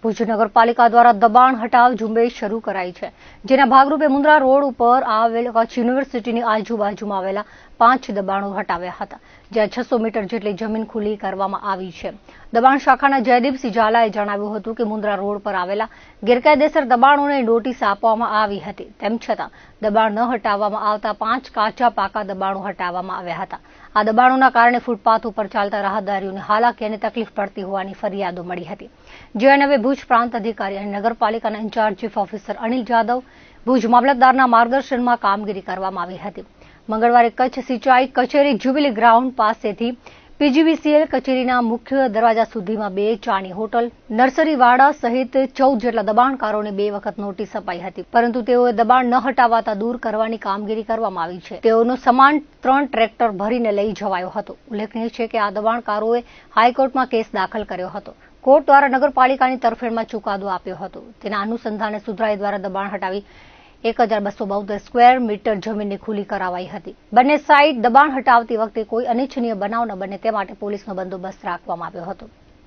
ભુજ નગરપાલિકા દ્વારા દબાણ હટાવ ઝુંબેશ શરૂ કરાઈ છે, જેના ભાગરૂપે મુન્દ્રા રોડ ઉપર આવેલ કચ્છ યુનિવર્સિટીની આજુબાજુમાં આવેલા 5 દબાણો હટાવ્યા હતા, જ્યાં 600 મીટર જેટલી જમીન ખુલ્લી કરવામાં આવી છે। દબાણ શાખાના જયદીપસિંહ ઝાલાએ જણાવ્યું હતું કે મુન્દ્રા રોડ પર આવેલા ગેરકાયદેસર દબાણોને નોટિસ આપવામાં આવી હતી, તેમ છતાં દબાણ ન હટાવવામાં આવતા 5 કાચા પાકા દબાણો હટાવવામાં આવ્યા હતા। આ દબાણોના કારણે ફૂટપાથ ઉપર ચાલતા રાહદારીઓને હાલાકી અને તકલીફ પડતી હોવાની ફરિયાદો મળી હતી, જે હવે ભુજ પ્રાંત અધિકારી અને નગરપાલિકાના in charge chief officer Anil Jadav Bhuj મામલતદારના માર્ગદર્શનમાં કામગીરી કરવામાં આવી હતી। મંગળવારે કચ્છ સિંચાઈ કચેરી જ્યુબિલી ગ્રાઉન્ડ પાસેથી પીજીવીસીએલ કચેરીના મુખ્ય દરવાજા સુધીમાં 2 ચાની હોટલ, નર્સરીવાળા સહિત 14 જેટલા દબાણકારોને 2 વખત નોટિસ અપાઈ હતી, પરંતુ તેઓએ દબાણ ન હટાવતા દૂર કરવાની કામગીરી કરવામાં આવી છે। તેઓનો સામાન 3 ટ્રેક્ટર ભરીને લઈ જવાયો હતો। ઉલ્લેખનીય છે કે આ દબાણકારોએ હાઈકોર્ટમાં કેસ દાખલ કર્યો હતો। કોર્ટ દ્વારા નગરપાલિકાની તરફેણમાં ચુકાદો આપ્યો હતો। તેના અનુસંધાને સુધરાઈ દ્વારા દબાણ હટાવી 1272 સ્ક્વેર મીટર જમીનને ખુલ્લી કરાવાઈ હતી। બંને સાઇડ દબાણ હટાવતી વખતે કોઈ અનિચ્છનીય બનાવ ન બને તે માટે પોલીસનો બંદોબસ્ત રાખવામાં આવ્યો હતો।